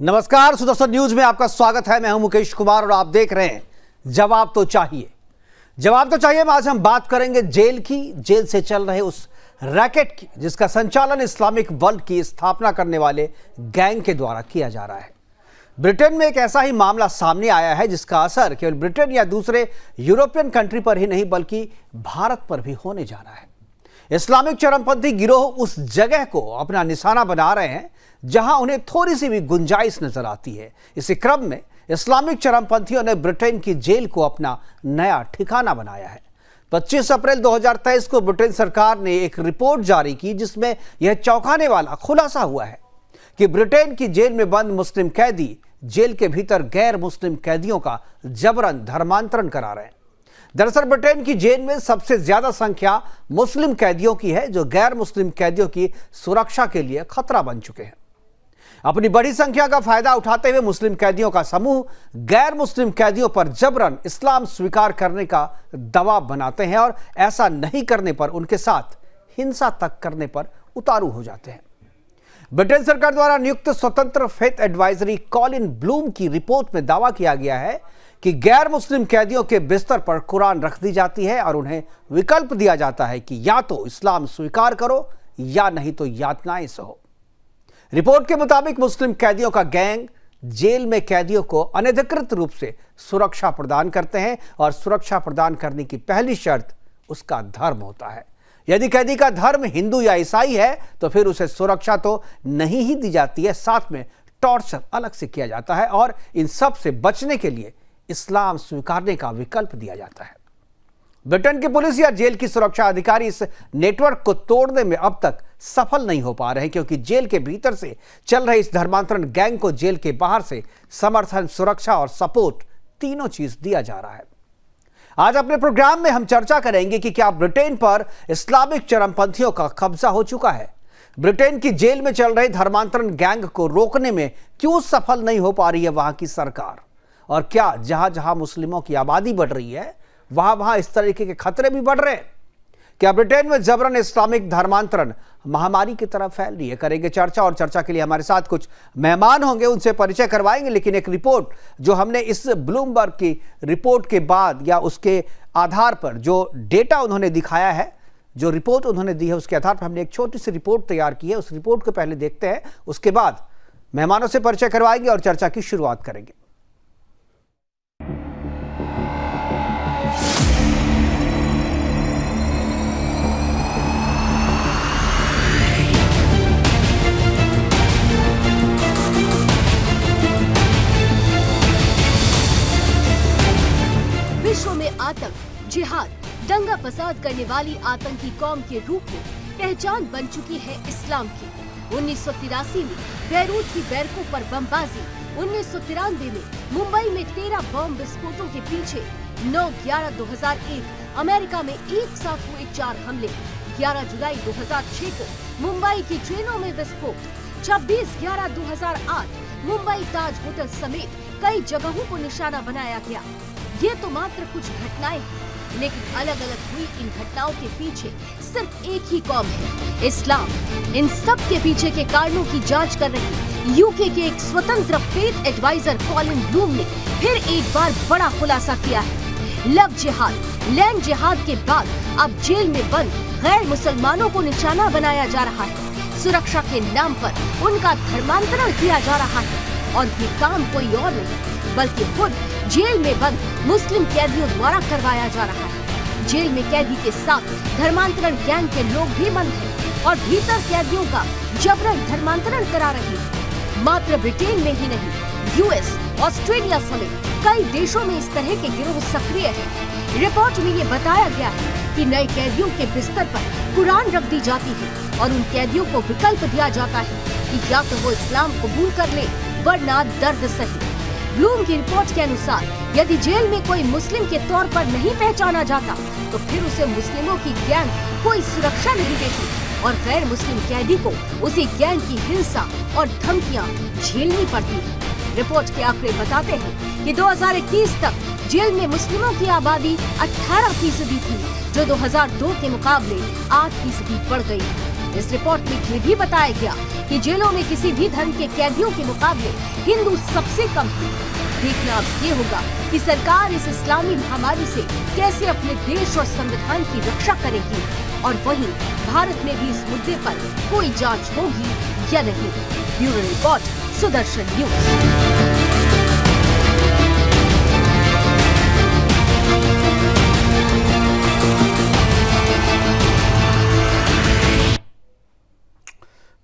नमस्कार, सुदर्शन न्यूज में आपका स्वागत है। मैं हूं मुकेश कुमार और आप देख रहे हैं जवाब तो चाहिए। जवाब तो चाहिए में आज हम बात करेंगे जेल की, जेल से चल रहे उस रैकेट की जिसका संचालन इस्लामिक वर्ल्ड की स्थापना करने वाले गैंग के द्वारा किया जा रहा है। ब्रिटेन में एक ऐसा ही मामला सामने आया है जिसका असर केवल ब्रिटेन या दूसरे यूरोपियन कंट्री पर ही नहीं बल्कि भारत पर भी होने जा रहा है। इस्लामिक चरमपंथी गिरोह उस जगह को अपना निशाना बना रहे हैं जहां उन्हें थोड़ी सी भी गुंजाइश नजर आती है। इसी क्रम में इस्लामिक चरमपंथियों ने ब्रिटेन की जेल को अपना नया ठिकाना बनाया है। 25 अप्रैल 2023 को ब्रिटेन सरकार ने एक रिपोर्ट जारी की जिसमें यह चौंकाने वाला खुलासा हुआ है कि ब्रिटेन की जेल में बंद मुस्लिम कैदी जेल के भीतर गैर मुस्लिम कैदियों का जबरन धर्मांतरण करा रहे हैं। दरअसल ब्रिटेन की जेल में सबसे ज्यादा संख्या मुस्लिम कैदियों की है जो गैर मुस्लिम कैदियों की सुरक्षा के लिए खतरा बन चुके हैं। अपनी बड़ी संख्या का फायदा उठाते हुए मुस्लिम कैदियों का समूह गैर मुस्लिम कैदियों पर जबरन इस्लाम स्वीकार करने का दबाव बनाते हैं और ऐसा नहीं करने पर उनके साथ हिंसा तक करने पर उतारू हो जाते हैं। ब्रिटेन सरकार द्वारा नियुक्त स्वतंत्र फेथ एडवाइजरी कॉलिन ब्लूम की रिपोर्ट में दावा किया गया है कि गैर मुस्लिम कैदियों के बिस्तर पर कुरान रख दी जाती है और उन्हें विकल्प दिया जाता है कि या तो इस्लाम स्वीकार करो या नहीं तो यातनाएं सहो। रिपोर्ट के मुताबिक मुस्लिम कैदियों का गैंग जेल में कैदियों को अनधिकृत रूप से सुरक्षा प्रदान करते हैं और सुरक्षा प्रदान करने की पहली शर्त उसका धर्म होता है। यदि कैदी का धर्म हिंदू या ईसाई है तो फिर उसे सुरक्षा तो नहीं ही दी जाती है, साथ में टॉर्चर अलग से किया जाता है और इन सब से बचने के लिए इस्लाम स्वीकारने का विकल्प दिया जाता है। ब्रिटेन की पुलिस या जेल की सुरक्षा अधिकारी इस नेटवर्क को तोड़ने में अब तक सफल नहीं हो पा रहे क्योंकि जेल के भीतर से चल रहे इस धर्मांतरण गैंग को जेल के बाहर से समर्थन, सुरक्षा और सपोर्ट तीनों चीज दिया जा रहा है। आज अपने प्रोग्राम में हम चर्चा करेंगे कि क्या ब्रिटेन पर इस्लामिक चरमपंथियों का कब्जा हो चुका है, ब्रिटेन की जेल में चल रहे धर्मांतरण गैंग को रोकने में क्यों सफल नहीं हो पा रही है वहां की सरकार, और क्या जहां जहां मुस्लिमों की आबादी बढ़ रही है वहां वहां इस तरीके के खतरे भी बढ़ रहे हैं। क्या ब्रिटेन में जबरन इस्लामिक धर्मांतरण महामारी की तरह फैल रही है? करेंगे चर्चा और चर्चा के लिए हमारे साथ कुछ मेहमान होंगे, उनसे परिचय करवाएंगे। लेकिन एक रिपोर्ट जो हमने इस ब्लूमबर्ग की रिपोर्ट के बाद या उसके आधार पर जो डेटा उन्होंने दिखाया है, जो रिपोर्ट उन्होंने दी है उसके आधार पर हमने एक छोटी सी रिपोर्ट तैयार की है। उस रिपोर्ट को पहले देखते हैं, उसके बाद मेहमानों से परिचय करवाएंगे और चर्चा की शुरुआत करेंगे। विश्व में आतंक, जिहाद, दंगा फसाद करने वाली आतंकी कौम के रूप में पहचान बन चुकी है इस्लाम की। 1983 में बैरूत की बैरकों पर बमबाजी, 1993 में मुंबई में 13 बम विस्फोटों के पीछे 9/11/2001 अमेरिका में एक साथ हुए 4 हमले, 11 जुलाई 2006 को मुंबई की ट्रेनों में विस्फोट, 26/11/2008 मुंबई ताज होटल समेत कई जगहों को निशाना बनाया गया। ये तो मात्र कुछ घटनाएं हैं, लेकिन अलग अलग हुई इन घटनाओं के पीछे सिर्फ एक ही कौम है, इस्लाम। इन सब के पीछे के कारणों की जांच कर रही यूके के एक स्वतंत्र फेथ एडवाइजर कॉलिन ब्लूम ने फिर एक बार बड़ा खुलासा किया है। लव जिहाद, लैंड जिहाद के बाद अब जेल में बंद गैर मुसलमानों को निशाना बनाया जा रहा है। सुरक्षा के नाम पर उनका धर्मांतरण किया जा रहा है और ये काम कोई और नहीं बल्कि खुद जेल में बंद मुस्लिम कैदियों द्वारा करवाया जा रहा है। जेल में कैदी के साथ धर्मांतरण गैंग के लोग भी बंद हैं और भीतर कैदियों का जबरन धर्मांतरण करा रहे हैं। मात्र ब्रिटेन में ही नहीं, यूएस, ऑस्ट्रेलिया समेत कई देशों में इस तरह के गिरोह सक्रिय हैं। रिपोर्ट में ये बताया गया है कि नए कैदियों के बिस्तर पर कुरान रख दी जाती है और उन कैदियों को विकल्प दिया जाता है कि या तो वो इस्लाम कबूल कर ले वरना दर्द सही। ब्लूम की रिपोर्ट के अनुसार यदि जेल में कोई मुस्लिम के तौर पर नहीं पहचाना जाता तो फिर उसे मुस्लिमों की गैंग कोई सुरक्षा नहीं देती और गैर मुस्लिम कैदी को उसी गैंग की हिंसा और धमकियां झेलनी पड़ती है। रिपोर्ट के आंकड़े बताते हैं कि 2021 तक जेल में मुस्लिमों की आबादी 18% थी, जो 2002 के मुकाबले 8% बढ़ गई। इस रिपोर्ट में ये भी बताया गया कि जेलों में किसी भी धर्म के कैदियों के मुकाबले हिंदू सबसे कम है। देखना अब ये होगा कि सरकार इस इस्लामी महामारी से कैसे अपने देश और संविधान की रक्षा करेगी, और वहीं भारत में भी इस मुद्दे पर कोई जांच होगी या नहीं। Bureau report, Sudarshan news.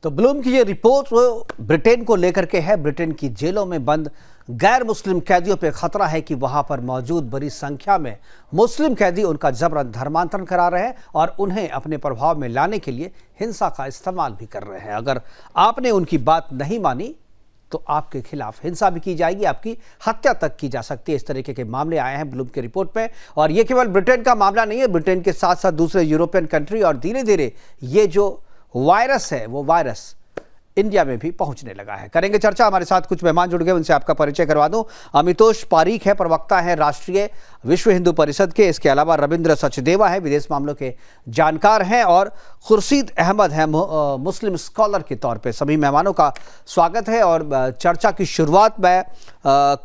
तो ब्लूम की ये रिपोर्ट ब्रिटेन को लेकर के है। ब्रिटेन की जेलों में बंद गैर मुस्लिम कैदियों पर खतरा है कि वहां पर मौजूद बड़ी संख्या में मुस्लिम कैदी उनका जबरन धर्मांतरण करा रहे हैं और उन्हें अपने प्रभाव में लाने के लिए हिंसा का इस्तेमाल भी कर रहे हैं। अगर आपने उनकी बात नहीं मानी तो आपके खिलाफ हिंसा भी की जाएगी, आपकी हत्या तक की जा सकती है। इस तरीके के मामले आए हैं ब्लूम की रिपोर्ट में। और ये केवल ब्रिटेन का मामला नहीं है, ब्रिटेन के साथ साथ दूसरे यूरोपियन कंट्री और धीरे धीरे ये जो वायरस है वो वायरस इंडिया में भी पहुंचने लगा है। करेंगे चर्चा। हमारे साथ कुछ मेहमान जुड़ गए, उनसे आपका परिचय करवा दूं। अमितोष पारीक है, प्रवक्ता है राष्ट्रीय विश्व हिंदू परिषद के। इसके अलावा रविंद्र सचदेवा है, विदेश मामलों के जानकार हैं। और खुर्शीद अहमद है, मुस्लिम स्कॉलर के तौर पे। सभी मेहमानों का स्वागत है। और चर्चा की शुरुआत मैं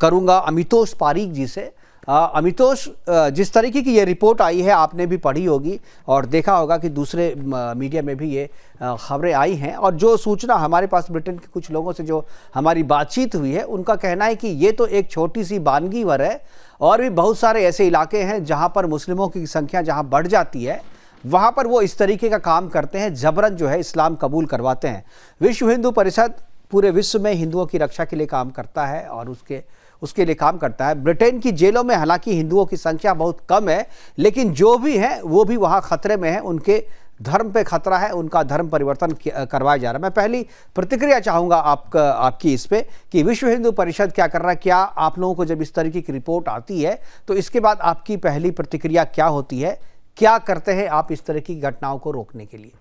करूंगा अमितोष पारीक जी से। अमितोष, जिस तरीके की ये रिपोर्ट आई है आपने भी पढ़ी होगी और देखा होगा कि दूसरे मीडिया में भी ये खबरें आई हैं, और जो सूचना हमारे पास ब्रिटेन के कुछ लोगों से जो हमारी बातचीत हुई है उनका कहना है कि ये तो एक छोटी सी बानगीवर है और भी बहुत सारे ऐसे इलाके हैं जहां पर मुस्लिमों की संख्या जहां बढ़ जाती है वहां पर वो इस तरीके का काम करते हैं, जबरन जो है इस्लाम कबूल करवाते हैं। विश्व हिंदू परिषद पूरे विश्व में हिंदुओं की रक्षा के लिए काम करता है और उसके लिए काम करता है। ब्रिटेन की जेलों में हालांकि हिंदुओं की संख्या बहुत कम है, लेकिन जो भी है वो भी वहाँ खतरे में है, उनके धर्म पे खतरा है, उनका धर्म परिवर्तन करवाया जा रहा है। मैं पहली प्रतिक्रिया चाहूँगा आपकी इस पे कि विश्व हिंदू परिषद क्या कर रहा है। क्या आप लोगों को जब इस तरीके की रिपोर्ट आती है तो इसके बाद आपकी पहली प्रतिक्रिया क्या होती है, क्या करते हैं आप इस तरह की घटनाओं को रोकने के लिए?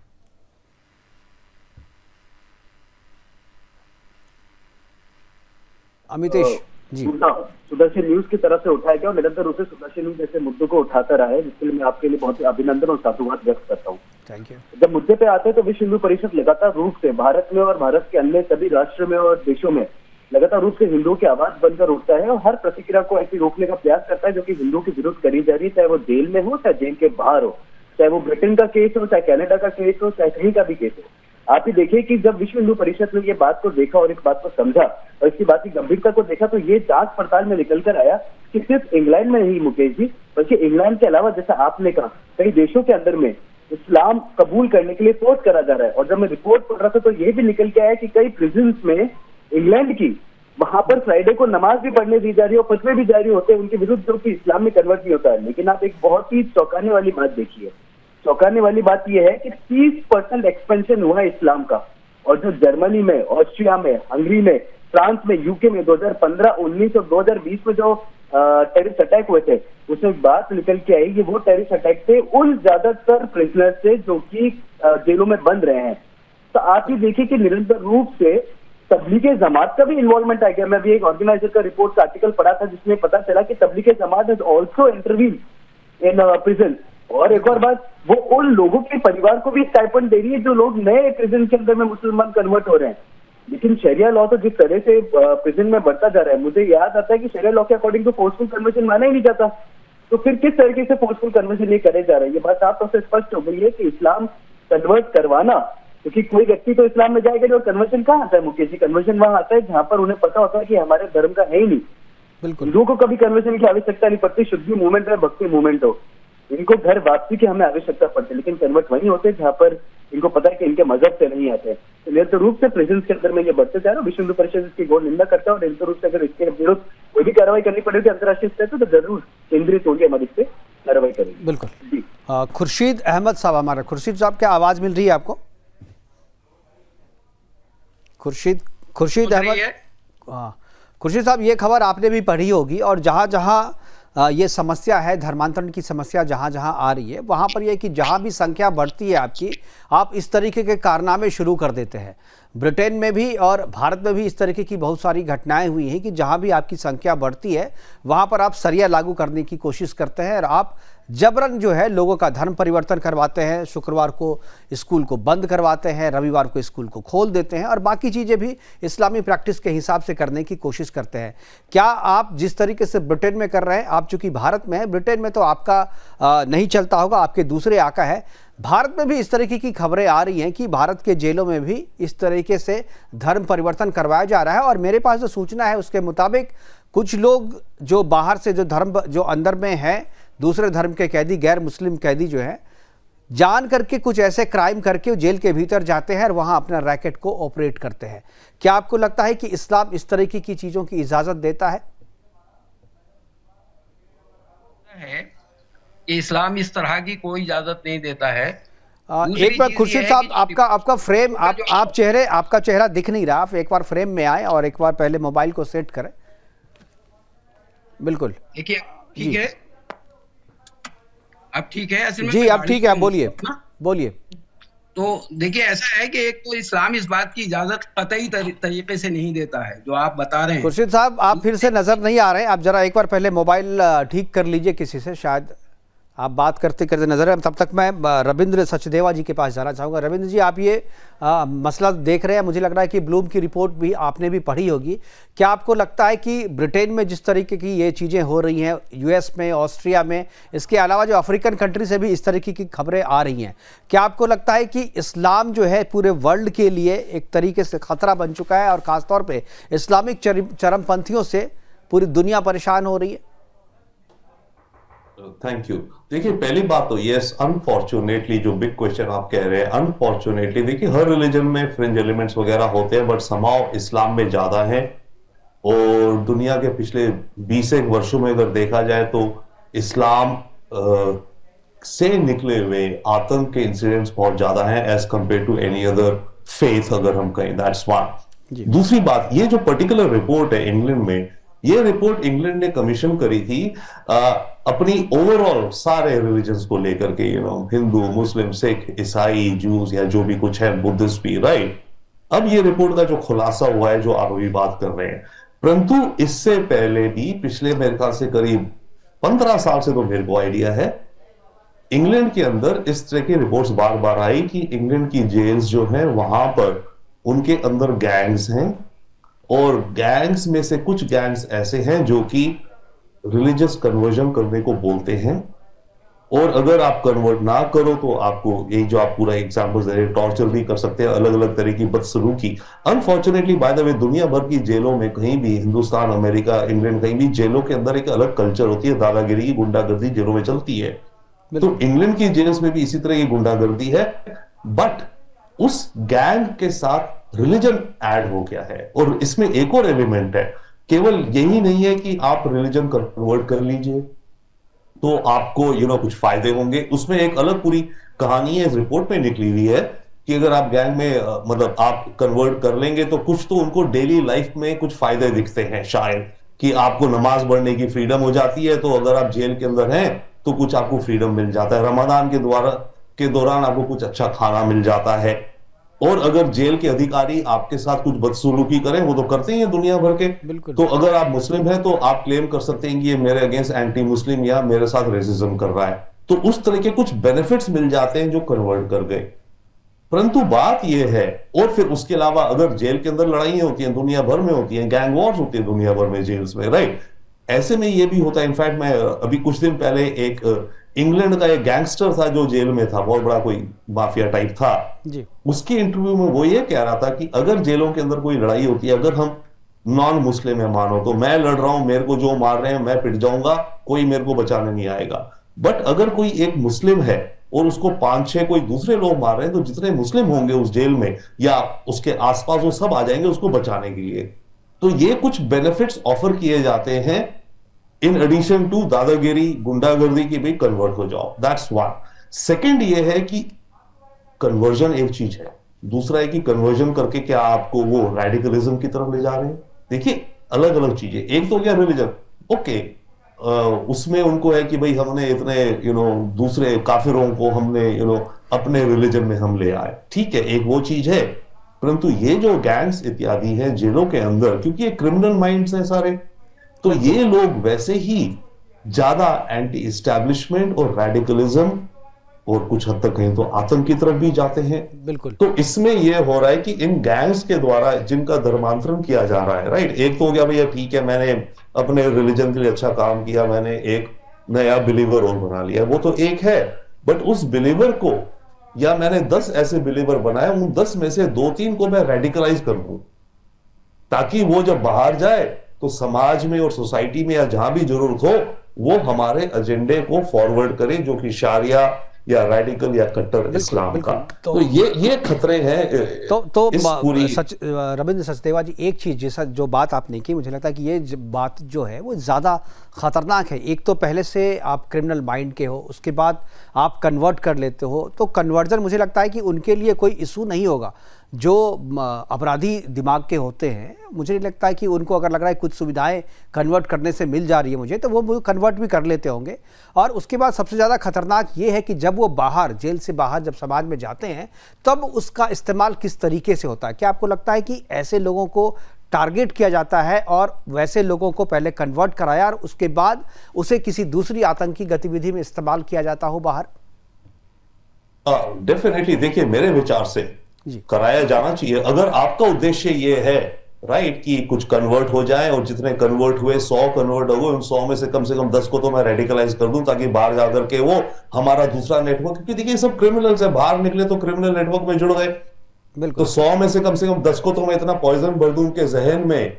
अमितेश जी। सुदर्शन न्यूज की तरफ से उठाया गया और निरंतर रूप से सुदर्शन न्यूज जैसे मुद्दों को उठाता रहा है, जिसके लिए मैं आपके लिए बहुत ही अभिनंदन और साधुवाद व्यक्त करता हूँ। Thank you. जब मुद्दे पे आते हैं तो विश्व हिंदू परिषद लगातार रूप से भारत में और भारत के अन्य सभी राष्ट्र में और देशों में लगातार रूप से हिंदुओं की आवाज बनकर उठता है और हर प्रतिक्रिया को ऐसी रोकने का प्रयास करता है जो कि हिंदुओं के विरुद्ध करी जा रही है, चाहे वो जेल में हो, चाहे जेल के बाहर हो, चाहे वो ब्रिटेन का केस हो, चाहे कनाडा का केस हो, चाहे कहीं का भी केस हो। आप ही देखिए कि जब विश्व हिंदू परिषद ने ये बात को देखा और इस बात को समझा और इसकी बात की गंभीरता को देखा तो ये जांच पड़ताल में निकल कर आया कि सिर्फ इंग्लैंड में नहीं मुकेश जी, बल्कि इंग्लैंड के अलावा जैसा आपने कहा कई देशों के अंदर में इस्लाम कबूल करने के लिए फोर्स करा जा रहा है। और जब मैं रिपोर्ट पढ़ रहा था तो ये भी निकल के आया कि कई प्रिजन्स में इंग्लैंड की वहां पर फ्राइडे को नमाज भी पढ़ने दी जा रही है और फतवे भी जारी होते हैं उनके विरुद्ध जो कि इस्लाम में कन्वर्ट नहीं होता है। लेकिन आप एक बहुत ही चौंकाने वाली बात देखिए, चौंकाने वाली बात यह है कि 30% एक्सपेंशन हुआ है इस्लाम का। और जो जर्मनी में, ऑस्ट्रिया में, हंगरी में, फ्रांस में, यूके में 2015, 19 और 2020 में जो टेररिस्ट अटैक हुए थे उसमें बात निकल के आई कि वो टेररिस्ट अटैक थे उन ज्यादातर प्रिजनर से जो कि जेलों में बंद रहे हैं। तो आप ही देखिए कि निरंतर रूप से तबलीगे जमात का भी इन्वॉल्वमेंट आ गया। मैं भी एक ऑर्गेनाइजर का रिपोर्ट का आर्टिकल पढ़ा था जिसमें पता चला कि Tablighi Jamaat is also intervene in prison. और एक और बात, वो उन लोगों के परिवार को भी स्टाइपेंड दे रही है जो लोग नए प्रिजन के अंदर में मुसलमान कन्वर्ट हो रहे हैं। लेकिन शरिया लॉ तो जिस तरह से प्रिजन में बढ़ता जा रहा है, मुझे याद आता है कि शरिया लॉ के अकॉर्डिंग तो फोर्सफुल कन्वर्जन माना ही नहीं जाता। तो फिर किस तरीके से फोर्सफुल कन्वर्जन ये करे जा रहा है, ये बात साफ तौर से स्पष्ट हो गई है कि इस्लाम कन्वर्ट करवाना, क्योंकि कोई व्यक्ति तो इस्लाम में जाएगा जो कन्वर्जन कहाँ आता है मुकेश जी? कन्वर्जन वहां आता है जहां पर उन्हें पता होता है कि हमारे धर्म का है ही नहीं। बिल्कुल, हिंदुओं को कभी कन्वर्जन की आवश्यकता नहीं पड़ती, शुद्धि मूवमेंट है, भक्ति मूवमेंट हो, इनको घर वापसी की हमें आवश्यकता पड़ती है। लेकिन कन्वर्ट वहीं होते हैं जहां पर इनको पता है कि इनके मजहब से नहीं आते। तो निरंतर रूप से प्रेजेंस के अंदर में ये बढ़ते जा रहा है। विश्व हिंदू परिषद इसकी घोर निंदा करता है और निरंतर रूप से अगर इसके विरुद्ध कोई भी कार्रवाई करनी पड़ेगी अंतर्राष्ट्रीय स्तर पर तो जरूर केंद्रीय टोली हमारी इस पे कार्रवाई करेगी। बिल्कुल जी। खुर्शीद अहमद साहब हमारे। खुर्शीद साहब, क्या आवाज मिल रही है आपको? खुर्शीद अहमद। हाँ खुर्शीद साहब, ये खबर आपने भी पढ़ी होगी और जहाँ जहाँ ये समस्या है, धर्मांतरण की समस्या जहाँ जहाँ आ रही है वहाँ पर यह कि जहाँ भी संख्या बढ़ती है आपकी, आप इस तरीके के कारनामे शुरू कर देते हैं। ब्रिटेन में भी और भारत में भी इस तरीके की बहुत सारी घटनाएं हुई हैं कि जहां भी आपकी संख्या बढ़ती है वहां पर आप सरिया लागू करने की कोशिश करते हैं और आप जबरन जो है लोगों का धर्म परिवर्तन करवाते हैं, शुक्रवार को स्कूल को बंद करवाते हैं, रविवार को स्कूल को खोल देते हैं और बाकी चीज़ें भी इस्लामी प्रैक्टिस के हिसाब से करने की कोशिश करते हैं। क्या आप जिस तरीके से ब्रिटेन में कर रहे हैं, आप चूंकि भारत में हैं, ब्रिटेन में तो आपका नहीं चलता होगा, आपके दूसरे आका है, भारत में भी इस तरीके की खबरें आ रही हैं कि भारत के जेलों में भी इस तरीके से धर्म परिवर्तन करवाया जा रहा है और मेरे पास जो सूचना है उसके मुताबिक कुछ लोग जो बाहर से जो धर्म जो अंदर में है, दूसरे धर्म के कैदी, गैर मुस्लिम कैदी जो हैं, जान करके कुछ ऐसे क्राइम करके जेल के भीतर जाते हैं और वहां अपना रैकेट को ऑपरेट करते हैं। क्या आपको लगता है कि इस्लाम इस तरीके की चीजों की इजाजत देता है? इस्लाम इस तरह की कोई इजाजत नहीं देता है। एक बार खुर्शीद साहब, आपका फ्रेम, आपका चेहरा दिख नहीं रहा, आप एक बार फ्रेम में आए और एक बार पहले मोबाइल को सेट करें। बिल्कुल देखिए, ठीक है, अब ठीक है। असल में जी अब ठीक है, आप बोलिए। तो देखिए, ऐसा है कि एक तो इस्लाम इस बात की इजाजत कतई तरीके से नहीं देता है जो आप बता रहे हैं। खुर्शीद साहब, आप फिर से नजर नहीं आ रहे हैं, आप जरा एक बार पहले मोबाइल ठीक कर लीजिए किसी से, शायद आप बात करते करते नजर है। तब तक मैं रविंद्र सचदेवा जी के पास जाना चाहूँगा। रविंद्र जी, आप ये मसला देख रहे हैं, मुझे लग रहा है कि ब्लूम की रिपोर्ट भी आपने भी पढ़ी होगी। क्या आपको लगता है कि ब्रिटेन में जिस तरीके की ये चीज़ें हो रही हैं, यूएस में, ऑस्ट्रिया में, इसके अलावा जो अफ्रीकन कंट्री से भी इस तरीके की खबरें आ रही हैं, क्या आपको लगता है कि इस्लाम जो है पूरे वर्ल्ड के लिए एक तरीके से खतरा बन चुका है और ख़ासतौर पर इस्लामिक चरमपंथियों से पूरी दुनिया परेशान हो रही है? Thank you. देखिए, पहली बात तो यस, अनफॉर्चुनेटली जो बिग क्वेश्चन आप कह रहे हैं, अनफॉर्चुनेटली देखिए हर रिलीजन में फ्रिंज एलिमेंट्स वगैरह होते हैं, बट समाव इस्लाम में ज्यादा है। और दुनिया के पिछले 20 वर्षों में अगर देखा जाए तो इस्लाम से निकले हुए आतंक के इंसिडेंट्स बहुत ज्यादा हैं as compared to any other faith, अगर हम कहें। That's one. दूसरी बात, ये जो पर्टिकुलर रिपोर्ट है इंग्लैंड में, ये रिपोर्ट इंग्लैंड ने कमीशन करी थी अपनी ओवरऑल सारे रिलीजन्स को लेकर के, हिंदू, मुस्लिम, सिख, ईसाई, जूस या जो भी कुछ है, बुद्धिस्ट भी, राइट। अब ये रिपोर्ट का जो खुलासा हुआ है जो आप अभी बात कर रहे हैं, परंतु इससे पहले भी पिछले मेरे ख्याल से करीब 15 साल से तो मेरे को आइडिया है, इंग्लैंड के अंदर इस तरह की रिपोर्ट्स बार बार आई कि इंग्लैंड की जेल्स जो है वहां पर उनके अंदर गैंग्स हैं और गैंग्स में से कुछ गैंग्स ऐसे हैं जो कि रिलीजियस कन्वर्जन करने को बोलते हैं और अगर आप कन्वर्ट ना करो तो आपको यही जो आप पूरा एग्जांपल दे रहे हैं, टॉर्चर भी कर सकते हैं, अलग अलग तरह की बदसलूकी। अनफॉर्चुनेटली बाय द वे दुनिया भर की जेलों में, कहीं भी हिंदुस्तान, अमेरिका, इंग्लैंड, कहीं भी जेलों के अंदर एक अलग कल्चर होती है, दादागिरी की, गुंडागर्दी जेलों में चलती है। तो इंग्लैंड की जेल्स में भी इसी तरह की गुंडागर्दी है, बट उस गैंग के साथ रिलीजन ऐड हो गया है। और इसमें एक और एलिमेंट है, केवल यही नहीं है कि आप रिलीजन कन्वर्ट कर लीजिए तो आपको कुछ फायदे होंगे, उसमें एक अलग पूरी कहानी है, इस रिपोर्ट में निकली हुई है कि अगर आप गैंग में मतलब आप कन्वर्ट कर लेंगे तो कुछ तो उनको डेली लाइफ में कुछ फायदे दिखते हैं, शायद कि आपको नमाज पढ़ने की फ्रीडम हो जाती है, तो अगर आप जेल के अंदर हैं तो कुछ आपको फ्रीडम मिल जाता है, रमजान के दौरान आपको कुछ अच्छा खाना मिल जाता है। और अगर जेल के अधिकारी आपके साथ कुछ बदसलूकी करें, वो तो करते ही हैं दुनिया भर के, तो अगर आप मुस्लिम हैं तो आप क्लेम कर सकते हैं कि ये मेरे अगेंस्ट एंटी मुस्लिम या मेरे साथ रेसिज्म कर रहा है, तो उस तरह के कुछ बेनिफिट्स मिल जाते हैं जो कन्वर्ट कर गए। परंतु बात यह है, और फिर उसके अलावा अगर जेल के अंदर लड़ाइयां होती हैं, दुनिया भर में होती हैं, गैंग वॉर्स होती है दुनिया भर में जेल्स में, राइट, ऐसे में ये भी होता है। इनफैक्ट मैं अभी कुछ दिन पहले एक इंग्लैंड का एक गैंगस्टर था जो जेल में था, बहुत बड़ा कोई माफिया टाइप था जी। उसके इंटरव्यू में वो ये कह रहा था कि अगर जेलों के अंदर कोई लड़ाई होती है, अगर हम नॉन मुस्लिम है मानो, तो मैं लड़ रहा हूं, मेरे को जो मार रहे हैं मैं पिट जाऊंगा, कोई मेरे को बचाने नहीं आएगा। बट अगर कोई एक मुस्लिम है और उसको 5-6 कोई दूसरे लोग मार रहे हैं, तो जितने मुस्लिम होंगे उस जेल में या उसके आसपास वो सब आ जाएंगे उसको बचाने के लिए। तो ये कुछ बेनिफिट्स ऑफर किए जाते हैं इन एडिशन टू दादागिरी, गुंडागर्दी की भी कन्वर्ट हो जाओ। That's one. सेकंड ये है कि कन्वर्जन एक चीज है, दूसरा है कि कन्वर्जन करके क्या आपको वो रेडिकलिज्म की तरफ ले जा रहे हैं। देखिए अलग अलग चीजें, एक तो क्या रिलीजन, ओके, उसमें उनको है कि भाई हमने इतने दूसरे काफिरों को हमने अपने रिलीजन में हम ले आए, ठीक है, एक वो चीज है। परंतु ये जो गैंग्स इत्यादि हैं जेलों के अंदर, क्योंकि ये क्रिमिनल माइंड्स हैं सारे, तो ये लोग वैसे ही ज्यादा एंटी एस्टैब्लिशमेंट और रेडिकलिज्म और कुछ हद तक कहें तो आतंक की तरफ भी जाते हैं। बिल्कुल। तो इसमें यह हो रहा है कि इन गैंग्स के द्वारा जिनका धर्मांतरण किया जा रहा है, राइट, एक तो हो गया भैया ठीक है मैंने अपने रिलीजन के लिए अच्छा काम किया, मैंने एक नया बिलीवर और बना लिया, वो तो एक है, बट उस बिलीवर को या मैंने 10 ऐसे बिलीवर बनाए, उन 10 में से 2-3 को मैं रेडिकलाइज कर दूं ताकि वो जब बाहर जाए तो समाज में और सोसाइटी में या जहां भी जरूरत हो वो हमारे एजेंडे को फॉरवर्ड करे, जो कि शारिया या रेडिकल या कट्टर इस्लाम का। तो ये खतरे हैं। तो इस पूरी रविंद्र सचदेवा जी, एक चीज जैसा जो बात आपने की, मुझे लगता है कि ये बात जो है वो ज़्यादा खतरनाक है। एक तो पहले से आप क्रिमिनल माइंड के हो, उसके बाद आप कन्वर्ट कर लेते हो, तो कन्वर्जन मुझे लगता है कि उनके लिए कोई इशू नहीं होगा। जो अपराधी दिमाग के होते हैं, मुझे नहीं लगता है कि उनको अगर लग रहा है कुछ सुविधाएं कन्वर्ट करने से मिल जा रही है मुझे, तो वो कन्वर्ट भी कर लेते होंगे। और उसके बाद सबसे ज़्यादा खतरनाक ये है कि जब वो बाहर, जेल से बाहर जब समाज में जाते हैं, तब उसका इस्तेमाल किस तरीके से होता है। क्या आपको लगता है कि ऐसे लोगों को टारगेट किया जाता है और वैसे लोगों को पहले कन्वर्ट कराया और उसके बाद उसे किसी दूसरी आतंकी गतिविधि में इस्तेमाल किया जाता हो बाहर? डेफिनेटली, देखिए मेरे विचार से कराया जाना चाहिए अगर आपका उद्देश्य ये है, राइट, कि कुछ कन्वर्ट हो जाए और जितने कन्वर्ट हुए 100 कन्वर्ट हो गए, उन 100 में से कम 10 को तो मैं रेडिकलाइज कर दूं ताकि बाहर जाकर के वो हमारा दूसरा नेटवर्क, क्योंकि देखिए सब क्रिमिनल्स है, बाहर निकले तो क्रिमिनल नेटवर्क में जुड़ गए, तो 100 में से कम 10 को तो मैं इतना पॉइजन भर दूं उनके जहन में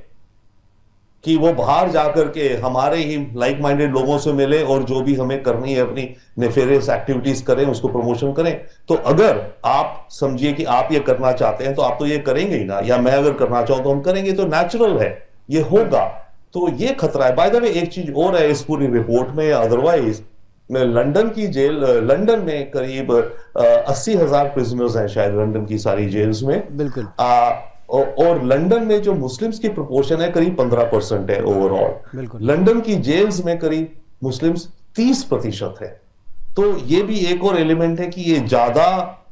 कि वो बाहर जाकर के हमारे ही लाइक माइंडेड लोगों से मिले और जो भी हमें करनी है अपनी नेफेरियस एक्टिविटीज करें, उसको प्रमोशन करें। तो अगर आप समझिए कि आप ये करना चाहते हैं तो आप तो ये करेंगे ही ना, या मैं अगर करना चाहूं तो हम करेंगे, तो नेचुरल है, ये होगा। तो ये खतरा है। बाय द वे एक चीज और है इस पूरी रिपोर्ट में, अदरवाइज लंदन की जेल, लंदन में करीब 80,000 प्रिजनर्स हैं शायद लंदन की सारी जेल्स में। बिल्कुल। और लंदन में जो मुस्लिम्स की प्रोपोर्शन है करीब 15% है ओवरऑल। लंदन की जेल्स में करीब मुस्लिम्स 30% है। तो ये भी एक और एलिमेंट है कि ये ज्यादा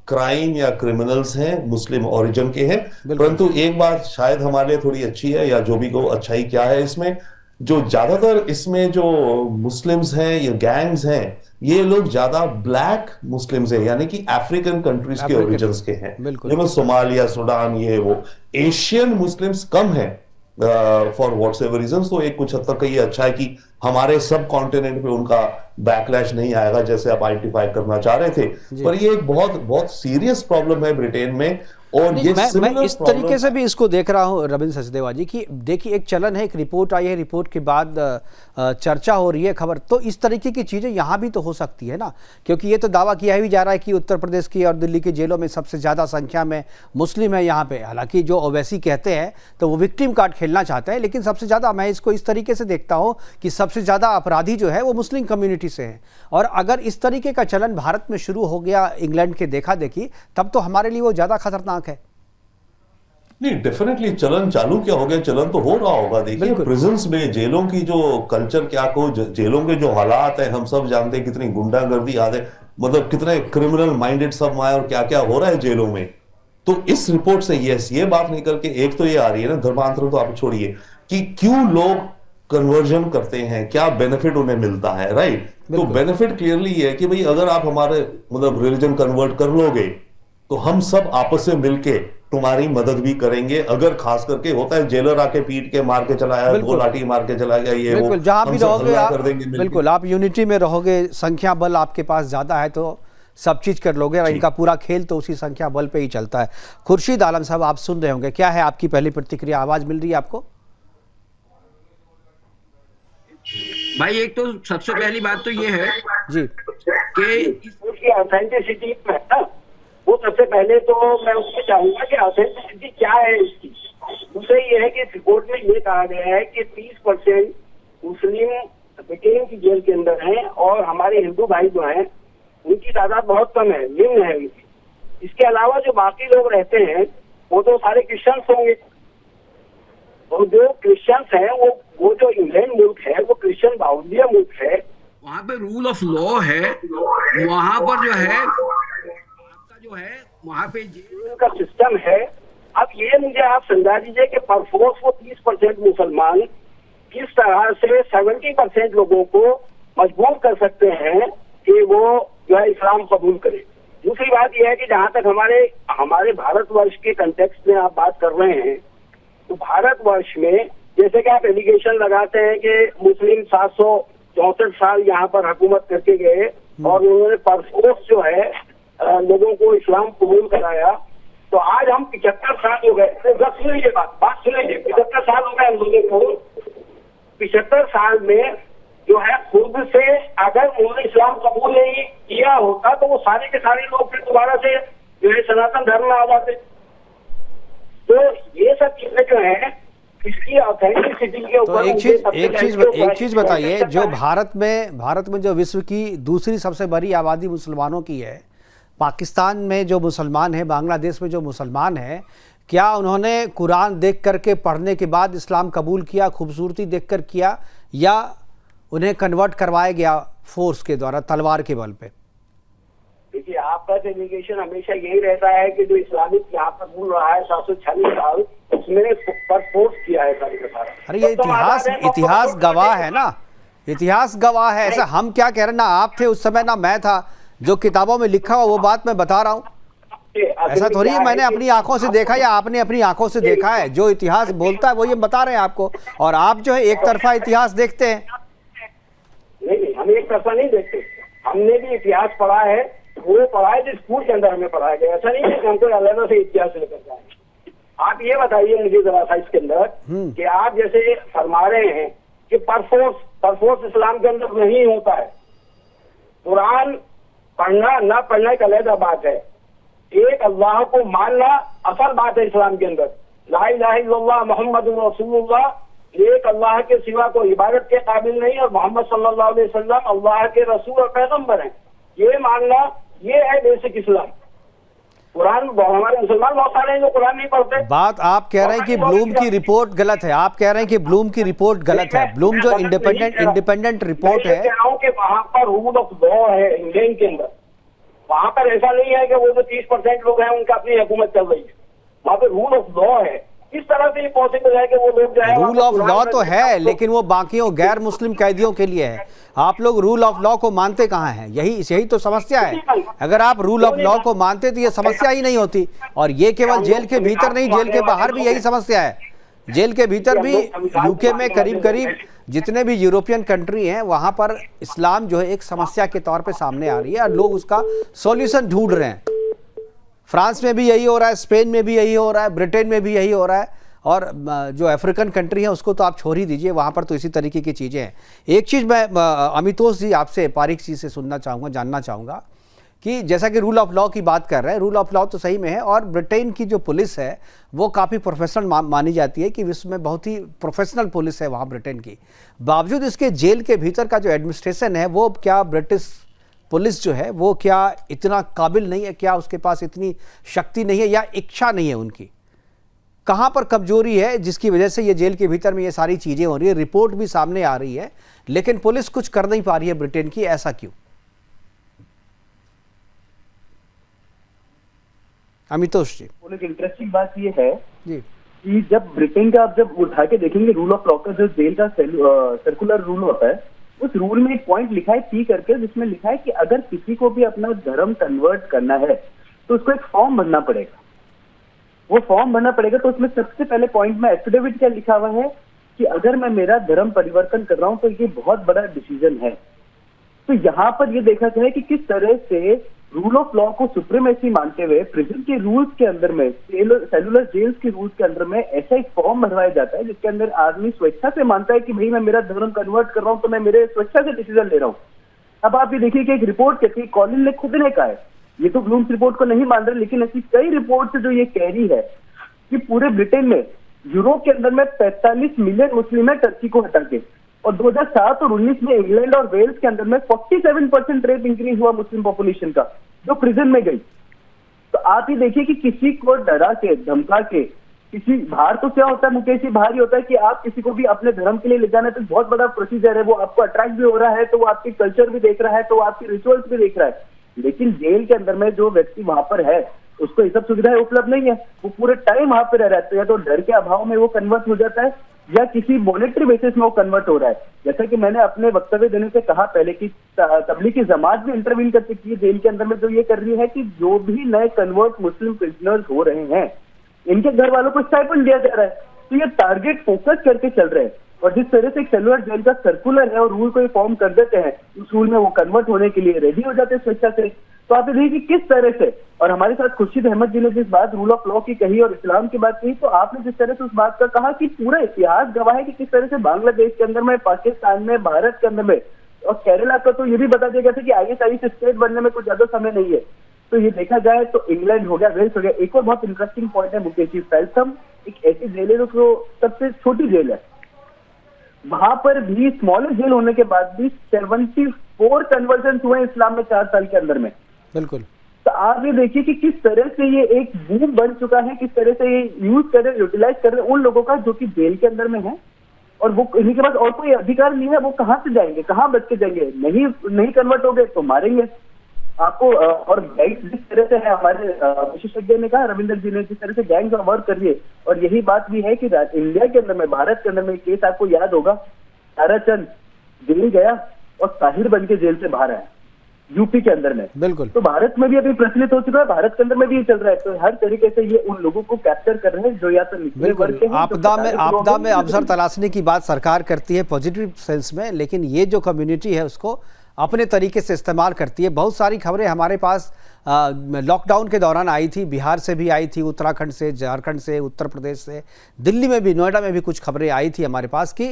क्राइम या क्रिमिनल्स हैं मुस्लिम ओरिजिन के हैं। परंतु एक बात शायद हमारे लिए थोड़ी अच्छी है, या जो भी को अच्छाई क्या है इसमें, जो ज्यादातर इसमें जो मुस्लिम्स हैं या गैंग्स हैं, ये लोग ज्यादा ब्लैक मुस्लिम्स हैं, यानी कि अफ्रीकन कंट्रीज के ओरिजिन्स के हैं, जिनमें सोमालिया, सूडान, ये वो। एशियन मुस्लिम्स कम हैं फॉर व्हाट्स एवर रीजंस। तो एक कुछ हद तक ये अच्छा है कि हमारे सब कॉन्टिनेंट पे उनका बैकलैश नहीं आएगा जैसे आप आइडेंटिफाई करना चाह रहे थे। पर ये एक बहुत बहुत सीरियस प्रॉब्लम है ब्रिटेन में। और ये मैं इस तरीके से भी इसको देख रहा हूं रविंद्र सचदेवा जी की, देखिए एक चलन है, एक रिपोर्ट आई है, रिपोर्ट के बाद चर्चा हो रही है, खबर, तो इस तरीके की चीज़ें यहाँ भी तो हो सकती है ना, क्योंकि ये तो दावा किया ही जा रहा है कि उत्तर प्रदेश की और दिल्ली की जेलों में सबसे ज़्यादा संख्या में मुस्लिम है यहाँ पे। हालांकि जो ओवैसी कहते हैं तो वो विक्टिम कार्ड खेलना चाहते हैं, लेकिन सबसे ज़्यादा मैं इसको इस तरीके से देखता हूँ कि सबसे ज़्यादा अपराधी जो है वो मुस्लिम कम्युनिटी से हैं। और अगर इस तरीके का चलन भारत में शुरू हो गया इंग्लैंड के देखा देखी, तब तो हमारे लिए वो ज़्यादा खतरनाक है। नहीं, डेफिनेटली चलन चालू क्या हो गया, चलन तो हो रहा होगा। देखिए प्रिजन्स में, जेलों की जो कल्चर क्या को, जेलों के जो हालात है हम सब जानते हैं, कितनी गुंडागर्दी आदे, मतलब कितने क्रिमिनल माइंडेड सब आए और क्या क्या हो रहा है जेलों में। तो इस रिपोर्ट से ये बात निकल के एक तो ये आ रही है ना, धर्मांतरण तो आप छोड़िए, कि क्यों लोग कन्वर्जन करते हैं, क्या बेनिफिट उन्हें मिलता है, राइट। तो बेनिफिट क्लियरली ये है कि भाई अगर आप हमारे मतलब रिलीजन कन्वर्ट कर लोगे तो हम सब आपस में मिलके तुम्हारी मदद भी करेंगे। अगर खास करके होता है जेलर आके पीट के मार के चलाया, दो लाठी मार के चला गया, ये वो, जहां भी रहोगे आप, बिल्कुल आप यूनिटी में रहोगे, संख्या बल आपके पास ज्यादा है तो सब चीज कर लोगे, और इनका पूरा खेल तो उसी संख्या बल पे ही चलता है। खुर्शीद आलम साहब, आप सुन रहे होंगे, क्या है आपकी पहली प्रतिक्रिया? आवाज मिल रही है आपको? भाई एक तो सबसे पहली बात तो ये है जी कि उसकी ऑथेंटिसिटी है ना, वो सबसे पहले तो मैं उसको चाहूंगा कि ऑथेंटिसिटी क्या है इसकी। दूसरा ये है कि रिपोर्ट में ये कहा गया है कि 30% मुस्लिम ब्रिटेन की जेल के अंदर हैं और हमारे हिंदू भाई जो हैं उनकी तादाद बहुत कम है, निम्न है उनकी। इसके अलावा जो बाकी लोग रहते हैं वो तो सारे क्रिश्चियंस होंगे, और जो क्रिश्चियंस हैं वो जो इंग्लैंड मुल्क है वो क्रिश्चियन बाहुल्य मुल्क है, वहाँ पे रूल ऑफ लॉ है, वहाँ पर जो है आपका जो है वहाँ पे जेल का सिस्टम है। अब ये मुझे आप समझा दीजिए कि परफोर्स वो 30% मुसलमान किस तरह से 70% लोगों को मजबूर कर सकते हैं कि वो जो है इस्लाम कबूल करें। दूसरी बात यह है कि जहां तक हमारे भारतवर्ष के कंटेक्स्ट में आप बात कर रहे हैं, तो भारतवर्ष में जैसे कि आप एलिगेशन लगाते हैं कि मुस्लिम 764 साल यहाँ पर हुकूमत करके गए और उन्होंने परफोर्स जो है लोगों को इस्लाम कबूल कराया, तो आज हम 75 साल हो गए। सुनिए बात सुनिए, 75 साल हो गए हम लोगों को। 75 साल में जो है खुद से अगर उन्होंने इस्लाम कबूल नहीं किया होता तो वो सारे के सारे लोग फिर दोबारा से जो है सनातन धर्म में आ जाते। तो ये सब चीजें जो है इसकी ऑथेंटिसिटी के ऊपर तो एक चीज बताइए, जो भारत में जो विश्व की दूसरी सबसे बड़ी आबादी मुसलमानों की है, पाकिस्तान में जो मुसलमान है, बांग्लादेश में जो मुसलमान है, क्या उन्होंने कुरान देख करके पढ़ने के बाद इस्लाम कबूल किया, खूबसूरती देखकर किया, या उन्हें कन्वर्ट करवाया गया फोर्स के द्वारा, तलवार के बल पे? देखिए, आपका एलिगेशन हमेशा यही रहता है कि जो इस्लामिक यहाँ पर बोल रहा है 746 साल, उसमें पर फोर्स किया है सारी का सारा। अरे ये इतिहास गवाह है ना, इतिहास गवाह है। ऐसा हम क्या कह रहे हैं, ना आप थे उस समय ना मैं था, जो किताबों में लिखा हुआ वो बात मैं बता रहा हूँ। ऐसा थोड़ी है मैंने अपनी आंखों से देखा या आपने अपनी आंखों से देखा है। जो इतिहास बोलता है वो ये बता रहे हैं आपको, और आप जो है एक तरफा इतिहास देखते हैं। नहीं, हम एक तरफा नहीं देखते, हमने भी इतिहास पढ़ा है, वो पढ़ा है जो स्कूल के अंदर हमें पढ़ाया गया। ऐसा नहीं है कि हमको अलग से इतिहास लेकर जाए। आप ये बताइए मुझे जरा सा इसके अंदर कि आप जैसे फरमा रहे हैं कि परफोर्स इस्लाम के अंदर नहीं होता है। कुरान पढ़ना ना पढ़ना एक अलग बात है, एक अल्लाह को मानना असल बात है इस्लाम के अंदर। ला इलाहा इल्लल्लाह मुहम्मदुर रसूलुल्लाह, एक अल्लाह के सिवा कोई इबादत के काबिल नहीं और मोहम्मद सल्लल्लाहु अलैहि वसल्लम अल्लाह के रसूल और पैगंबर हैं, ये मानना, ये है बेसिक इस्लाम। कुरान हमारे मुसलमान बहुत सारे हैं जो कुरान नहीं पढ़ते। बात आप कह रहे हैं कि ब्लूम की रिपोर्ट गलत है, आप कह रहे हैं कि ब्लूम की रिपोर्ट गलत है। ब्लूम जो इंडिपेंडेंट रिपोर्ट है, कह रहा हूं कि वहां पर रूल ऑफ लॉ है इंग्लैंड के अंदर। वहां पर ऐसा नहीं है कि वो जो 30% लोग हैं उनका अपनी हुकूमत चल रही है, वहां पर रूल ऑफ लॉ है। किस तरह से ये पॉसिबल है कि वो लोग जो है, रूल ऑफ लॉ तो है, लेकिन वो बाकियों गैर मुस्लिम कैदियों के लिए है। आप लोग रूल ऑफ लॉ को मानते कहाँ हैं? यही तो समस्या है। अगर आप रूल ऑफ लॉ को मानते तो ये समस्या ही नहीं होती। और ये केवल जेल के भीतर नहीं, जेल के बाहर भी यही समस्या है। जेल के भीतर भी यूके में करीब जितने भी यूरोपियन कंट्री हैं, वहां पर इस्लाम जो है एक समस्या के तौर पे सामने आ रही है और लोग उसका सॉल्यूशन ढूंढ रहे हैं। फ्रांस में भी यही हो रहा है, स्पेन में भी यही हो रहा है, ब्रिटेन में भी यही हो रहा है, और जो अफ्रीकन कंट्री है उसको तो आप छोड़ ही दीजिए, वहाँ पर तो इसी तरीके की चीज़ें हैं। एक चीज़ मैं अमितोष जी आपसे पारिक जी से सुनना चाहूँगा, जानना चाहूँगा कि जैसा कि रूल ऑफ लॉ की बात कर रहे हैं, रूल ऑफ लॉ तो सही में है, और ब्रिटेन की जो पुलिस है वो काफ़ी प्रोफेशनल मानी जाती है, कि विश्व में बहुत ही प्रोफेशनल पुलिस है वहाँ ब्रिटेन की। बावजूद इसके जेल के भीतर का जो एडमिनिस्ट्रेशन है, वो क्या ब्रिटिश पुलिस जो है वो क्या इतना काबिल नहीं है, क्या उसके पास इतनी शक्ति नहीं है या इच्छा नहीं है उनकी? कहाँ पर कमजोरी है जिसकी वजह से ये जेल के भीतर में ये सारी चीज़ें हो रही है? रिपोर्ट भी सामने आ रही है, लेकिन पुलिस कुछ कर नहीं पा रही है ब्रिटेन की, ऐसा क्यों? अमितोष जी। एक इंटरेस्टिंग बात ये है जी कि जब ब्रिटेन का आप जब उठा के देखेंगे रूल ऑफ लॉ का जो जेल का सर्कुलर रूल होता है, उस रूल में एक पॉइंट लिखा है पी करके, जिसमें लिखा है कि अगर किसी को भी अपना धर्म कन्वर्ट करना है तो उसको एक फॉर्म भरना पड़ेगा। वो फॉर्म भरना पड़ेगा, तो उसमें सबसे पहले पॉइंट में एफिडेविट क्या लिखा हुआ है कि अगर मैं मेरा धर्म परिवर्तन कर रहा हूं तो ये बहुत बड़ा डिसीजन है। तो यहाँ पर ये देखा गया है कि किस तरह से रूल ऑफ लॉ को सुप्रीमेसी मानते हुए प्रिजन के रूल्स के अंदर में, सेलुलर जेल्स के रूल्स के अंदर में ऐसा एक फॉर्म भरवाया जाता है जिसके अंदर आदमी स्वेच्छा से मानता है कि भाई मैं मेरा धर्म कन्वर्ट कर रहा हूं तो मैं मेरे स्वेच्छा से डिसीजन ले रहा हूं। अब आप ये देखिए कि एक रिपोर्ट कहती है, कॉलिन ने खुद ने कहा है, ये तो ब्लूम्स रिपोर्ट को नहीं मान रहे, लेकिन ऐसी कई रिपोर्ट जो ये कह रही है कि पूरे ब्रिटेन में, यूरोप के अंदर में 45 मिलियन मुस्लिम है टर्की को हटा के, और 2007 और 19 में इंग्लैंड और वेल्स के अंदर में 47% रेट इंक्रीज हुआ मुस्लिम पॉपुलेशन का, जो प्रिजन में गई। तो आप ही देखिए कि किसी को डरा के, धमका के, किसी बाहर तो क्या होता है मुकेश जी, बाहर ही होता है कि आप किसी को भी अपने धर्म के लिए ले जाना तो बहुत बड़ा प्रोसीजर है, वो आपको अट्रैक्ट भी हो रहा है, तो वो आपकी कल्चर भी देख रहा है, तो वो आपकी रिचुअल्स भी देख रहा है। लेकिन जेल के अंदर में जो व्यक्ति वहां पर है उसको ये सब सुविधाएं उपलब्ध नहीं है, वो पूरे टाइम वहां पे रह रहा है, तो या तो डर के अभाव में वो कन्वर्ट हो जाता है या किसी मॉनेटरी बेसिस में वो कन्वर्ट हो रहा है। जैसा कि मैंने अपने वक्तव्य देने से कहा पहले कि तबलीगी जमात भी इंटरवीन कर सकती है जेल के अंदर में, जो ये कर रही है कि जो भी नए कन्वर्ट मुस्लिम प्रिजनर्स हो रहे हैं इनके घर वालों को स्टाइपेंड दिया जा रहा है। तो ये टारगेट फोकस करके चल रहे हैं, और जिस तरह से सेलुलर जेल का सर्कुलर है और रूल को फॉर्म कर देते हैं, उस रूल में वो कन्वर्ट होने के लिए रेडी हो जाते हैं स्वेच्छा से। तो आप देखिए कि किस तरह से, और हमारे साथ खुर्शीद अहमद जी ने जिस बात रूल ऑफ लॉ की कही और इस्लाम की बात कही, तो आपने जिस तरह से उस बात का कहा कि पूरा इतिहास गवाह है कि किस तरह से बांग्लादेश के अंदर में, पाकिस्तान में, भारत के अंदर में, और केरला का तो ये भी बता दिया गया था कि ISIS स्टेट बनने में कुछ ज्यादा समय नहीं है। तो ये देखा जाए तो इंग्लैंड हो गया, वेल्स हो गया। एक और बहुत इंटरेस्टिंग पॉइंट है मुकेश जी, फेल्थम एक ऐसी जेल है जो सबसे छोटी जेल है, वहां पर भी स्मॉलेस्ट जेल होने के बाद भी 74 कन्वर्जन हुए इस्लाम में 4 साल के अंदर में। बिल्कुल। तो आप ये देखिए कि किस तरह से ये एक बूम बन चुका है, किस तरह से ये यूज कर रहे, यूटिलाइज कर रहे उन लोगों का जो कि जेल के अंदर में है, और वो इन्हीं के पास और कोई अधिकार नहीं है। वो कहाँ से जाएंगे, कहाँ बच के जाएंगे? नहीं कन्वर्ट हो गए तो मारेंगे आपको। और गैंग्स जिस तरह से है, हमारे विशेषज्ञ ने कहा, रविंद्र जी ने, जिस तरह से गैंग्स वर्क कर रही है, और यही बात भी है कि इंडिया के अंदर में, भारत के अंदर में केस आपको याद होगा, ताराचंद जेल गया और ताहिर बन के जेल से बाहर आया यूपी के अंदर में। बिल्कुल। तो भारत में भी अभी प्रचलित हो चुका है, भारत के अंदर में भी ये चल रहा है। तो हर तरीके से ये उन लोगों को कैप्चर कर रहे हैं जो या तो निचले वर्ग के हैं, आपदा में अवसर तलाशने की बात सरकार करती है पॉजिटिव सेंस में, लेकिन ये जो कम्युनिटी है उसको अपने तरीके से इस्तेमाल करती है। बहुत सारी खबरें हमारे पास लॉकडाउन के दौरान आई थी, बिहार से भी आई थी, उत्तराखंड से, झारखंड से, उत्तर प्रदेश से, दिल्ली में भी, नोएडा में भी कुछ खबरें आई थी हमारे पास कि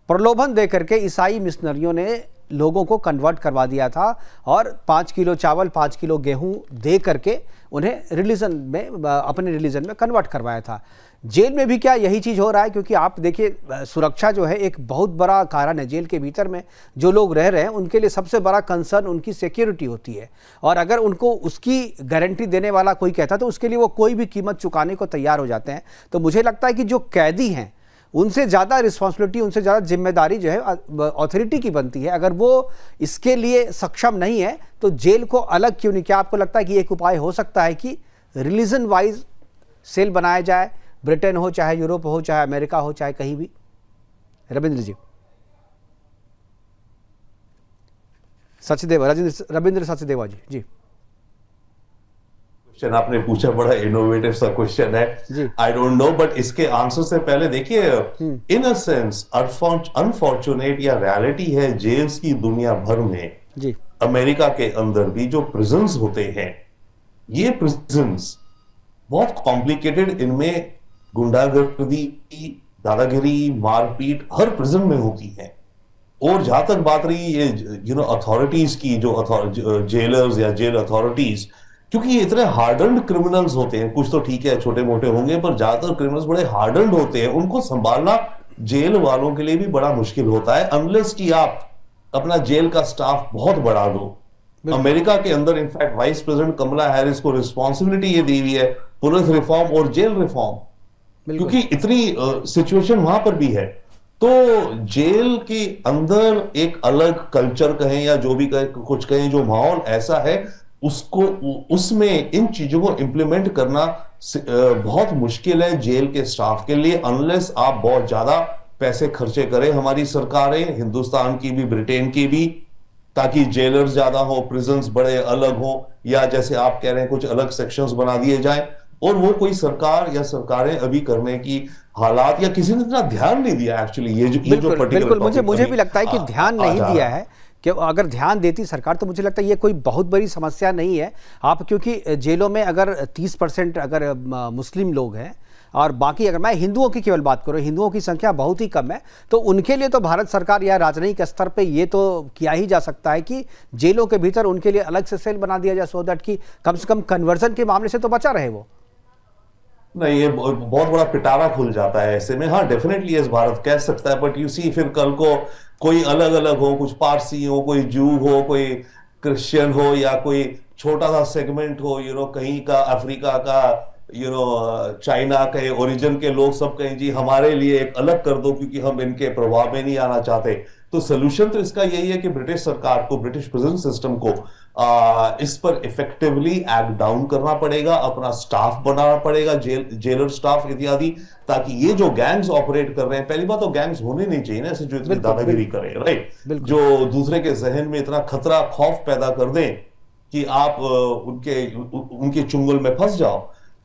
प्रलोभन दे करके ईसाई मिशनरियों ने लोगों को कन्वर्ट करवा दिया था और 5 किलो चावल, 5 किलो गेहूं दे करके उन्हें रिलीजन में, अपने रिलीजन में कन्वर्ट करवाया था। जेल में भी क्या यही चीज़ हो रहा है? क्योंकि आप देखिए, सुरक्षा जो है एक बहुत बड़ा कारण है। जेल के भीतर में जो लोग रह रहे हैं उनके लिए सबसे बड़ा कंसर्न उनकी सिक्योरिटी होती है, और अगर उनको उसकी गारंटी देने वाला कोई कहता है तो उसके लिए वो कोई भी कीमत चुकाने को तैयार हो जाते हैं। तो मुझे लगता है कि जो कैदी हैं उनसे ज़्यादा रिस्पॉन्सिबिलिटी, उनसे ज़्यादा जिम्मेदारी जो है अथॉरिटी की बनती है। अगर वो इसके लिए सक्षम नहीं है तो जेल को अलग क्यों नहीं? क्या आपको लगता है कि एक उपाय हो सकता है कि रिलीजन वाइज सेल बनाया जाए, ब्रिटेन हो, चाहे यूरोप हो, चाहे अमेरिका हो, चाहे कहीं भी? रविंद्र जी, रविंद्र सचदेवा जी। क्वेश्चन आपने पूछा बड़ा इनोवेटिव सा क्वेश्चन है, आई डोंट नो, बट इसके आंसर से पहले देखिए, इन अ सेंस अनफॉर्चुनेट या रियलिटी है जेल्स की दुनिया भर में जी, अमेरिका के अंदर भी जो प्रिजन्स होते हैं, ये प्रिजन्स बहुत कॉम्प्लिकेटेड, इनमें गुंडागर्दी, दादागिरी, मारपीट हर प्रिजन में होती है। और जहां तक बात रही ये अथॉरिटीज की, जो जेलर्स या जेल अथॉरिटीज, क्योंकि ये इतने हार्डन्ड क्रिमिनल्स होते हैं, कुछ तो ठीक है छोटे मोटे होंगे, पर ज्यादातर क्रिमिनल्स बड़े हार्डन्ड होते हैं, उनको संभालना जेल वालों के लिए भी बड़ा मुश्किल होता है, अनलेस कि आप अपना जेल का स्टाफ बहुत बढ़ा दो। अमेरिका के अंदर in fact vice president Kamala Harris को रिस्पॉन्सिबिलिटी ये दी हुई है पुलिस रिफॉर्म और जेल रिफॉर्म, क्योंकि इतनी सिचुएशन वहां पर भी है। तो जेल के अंदर एक अलग कल्चर कहें या जो भी कुछ कहें, जो माहौल ऐसा है उसको, उसमें इन चीजों को इंप्लीमेंट करना बहुत मुश्किल है जेल के स्टाफ के लिए, अनलेस आप बहुत ज्यादा पैसे खर्चे करें, हमारी सरकारें, हिंदुस्तान की भी, ब्रिटेन की भी, ताकि जेलर्स ज्यादा हो, प्रिजन्स बड़े अलग हो, या जैसे आप कह रहे हैं कुछ अलग सेक्शंस बना दिए जाएं। और वो कोई सरकार या सरकारें अभी करने की हालात, या किसी ने इतना ध्यान नहीं दिया एक्चुअली। ये जो पर्टिकुलर मुझे भी लगता है कि ध्यान नहीं दिया है, कि अगर ध्यान देती सरकार तो मुझे लगता है ये कोई बहुत बड़ी समस्या नहीं है। आप, क्योंकि जेलों में अगर 30% अगर मुस्लिम लोग हैं और बाकी, अगर मैं हिंदुओं की केवल बात करूं, हिंदुओं की संख्या बहुत ही कम है, तो उनके लिए तो भारत सरकार या राजनयिक स्तर पे ये तो किया ही जा सकता है कि जेलों के भीतर उनके लिए अलग से सेल बना दिया जाए, सो दैट कि कम से कम कन्वर्जन के मामले से तो बचा रहे वो। नहीं, ये बहुत बड़ा पिटारा खुल जाता है ऐसे में। हाँ, डेफिनेटली इस भारत कह सकता है, बट यू सी फिर कल को कोई अलग अलग हो, कुछ पारसी हो, कोई जू हो, कोई क्रिश्चियन हो, या कोई छोटा सा सेगमेंट हो, कहीं का अफ्रीका का, चाइना के ओरिजिन के लोग सब कहें जी हमारे लिए एक अलग कर दो क्योंकि हम इनके प्रभाव में नहीं आना चाहते। तो सोल्यूशन तो इसका यही है कि ब्रिटिश सरकार को, ब्रिटिश प्रिजन सिस्टम को इस पर इफेक्टिवली एक्ट डाउन करना पड़ेगा, अपना स्टाफ बढ़ाना पड़ेगा, जेलर स्टाफ इत्यादि, ताकि ये जो गैंग्स ऑपरेट कर रहे हैं, पहली बात तो गैंग्स होने नहीं चाहिए ना ऐसे जो इतनी दादागिरी करें, राइट, जो दूसरे के जहन में इतना खतरा, खौफ पैदा कर दें कि आप उनके चुंगल में फंस जाओ।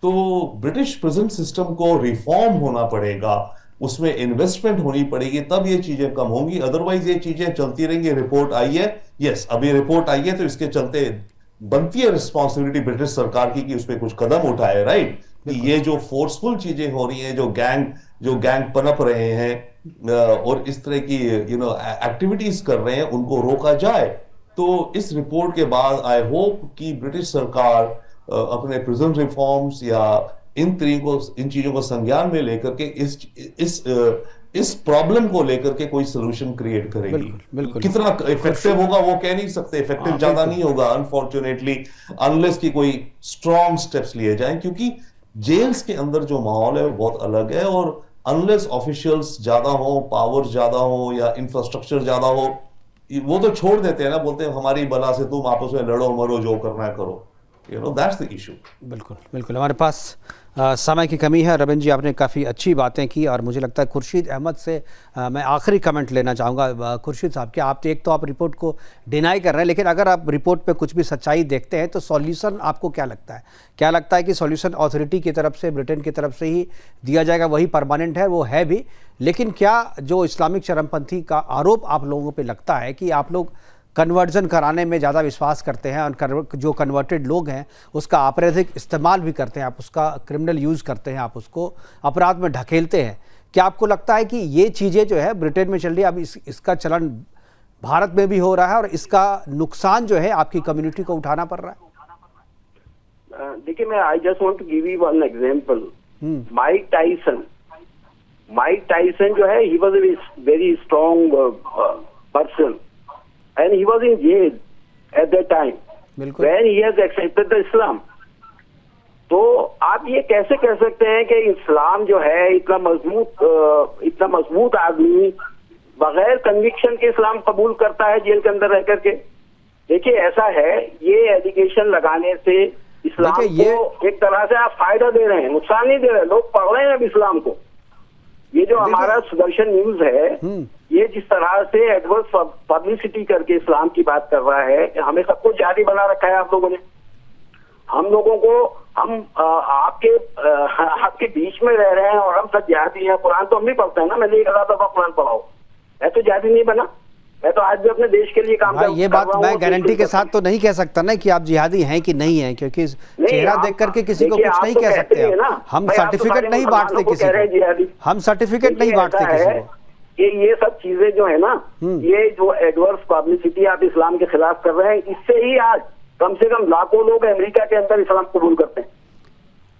तो ब्रिटिश प्रिजन सिस्टम को रिफॉर्म होना पड़ेगा, उसमें इन्वेस्टमेंट होनी पड़ेगी, तब ये चीजें कम होंगी। अदरवाइज ये चीजें चलती रहेंगी। रिपोर्ट आई है, यस, अभी रिपोर्ट आई है, तो इसके चलते बनती है रिस्पॉन्सिबिलिटी ब्रिटिश सरकार की कि उस पर कुछ कदम उठाए, राइट। ये जो फोर्सफुल चीजें हो रही हैं, जो गैंग पनप रहे हैं और इस तरह की एक्टिविटीज कर रहे हैं, उनको रोका जाए। तो इस रिपोर्ट के बाद आई होप कि ब्रिटिश सरकार अपने प्रिजन रिफॉर्म्स या इन चीजों को संज्ञान में लेकर के इस प्रॉब्लम को लेकर के कोई सोल्यूशन क्रिएट करेगी। बिल्कुल। कितना इफेक्टिव होगा वो कह नहीं सकते, इफेक्टिव ज्यादा नहीं होगा अनफॉर्चुनेटली, अनलेस की कोई स्ट्रॉन्ग स्टेप्स लिए जाएं, क्योंकि जेल्स के अंदर जो माहौल है वो बहुत अलग है, और अनलेस ऑफिशियल्स ज्यादा हो, पावर ज्यादा हो या इंफ्रास्ट्रक्चर ज्यादा हो, वो तो छोड़ देते हैं ना, बोलते हैं हमारी बला से तुम आपस में लड़ो मरो, जो करना है करो। That's the issue. बिल्कुल। हमारे पास समय की कमी है। रविंद्र जी, आपने काफ़ी अच्छी बातें की, और मुझे लगता है खुर्शीद अहमद से मैं आखिरी कमेंट लेना चाहूँगा। खुर्शीद साहब, कि आप एक तो आप रिपोर्ट को डिनाई कर रहे हैं, लेकिन अगर आप रिपोर्ट पे कुछ भी सच्चाई देखते हैं तो सॉल्यूशन आपको क्या लगता है? क्या लगता है कि सॉल्यूशन अथॉरिटी की तरफ से, ब्रिटेन की तरफ से ही दिया जाएगा, वही परमानेंट है? वो है भी, लेकिन क्या जो इस्लामिक चरमपंथी का आरोप आप लोगों पर लगता है कि आप लोग कन्वर्जन कराने में ज़्यादा विश्वास करते हैं, और जो कन्वर्टेड लोग हैं उसका आपराधिक इस्तेमाल भी करते हैं, आप उसका क्रिमिनल यूज़ करते हैं, आप उसको अपराध में ढकेलते हैं, क्या आपको लगता है कि ये चीज़ें जो है ब्रिटेन में चल रही है, अब इसका चलन भारत में भी हो रहा है, और इसका नुकसान जो है आपकी कम्युनिटी को उठाना पड़ रहा है? देखिए, मैं I just want to give you one example. Mike Tyson जो है, he was a very strong person, and he was in jail at that time when he has accepted the Islam. तो आप ये कैसे कह सकते हैं कि इस्लाम जो है इतना मजबूत आदमी बगैर कन्विक्शन के इस्लाम कबूल करता है जेल के अंदर रह करके? देखिए, ऐसा है, ये एलिगेशन लगाने से इस्लाम को एक तरह से आप फायदा दे रहे हैं, नुकसान नहीं दे रहे। लोग पढ़ रहे हैं अब इस्लाम को। ये जो हमारा सुदर्शन न्यूज है, ये जिस तरह से एडवर्स पब्लिसिटी करके इस्लाम की बात कर रहा है, हमें सबको जिहादी बना रखा है आप लोगों ने। हम लोगों को, हम आपके बीच में रह रहे हैं और हम सब जिहादी हैं। कुरान तो हम भी पढ़ते हैं ना, मैंने 1000 दफा कुरान पढ़ाओ, मैं तो जिहादी नहीं बना, मैं तो आज भी अपने देश के लिए काम कर रहा हूं। ये बात मैं गारंटी के साथ तो नहीं कह सकता ना कि आप जिहादी हैं कि नहीं हैं, क्योंकि चेहरा देख करके किसी को कुछ नहीं कह सकते। हम सर्टिफिकेट नहीं बांटते किसी को, हम सर्टिफिकेट नहीं बांटते किसी को। ये सब चीजें जो है ना, ये जो एडवर्स पब्लिसिटी आप इस्लाम के खिलाफ कर रहे हैं, इससे ही आज कम से कम लाखों लोग अमेरिका के अंदर इस्लाम कबूल करते हैं।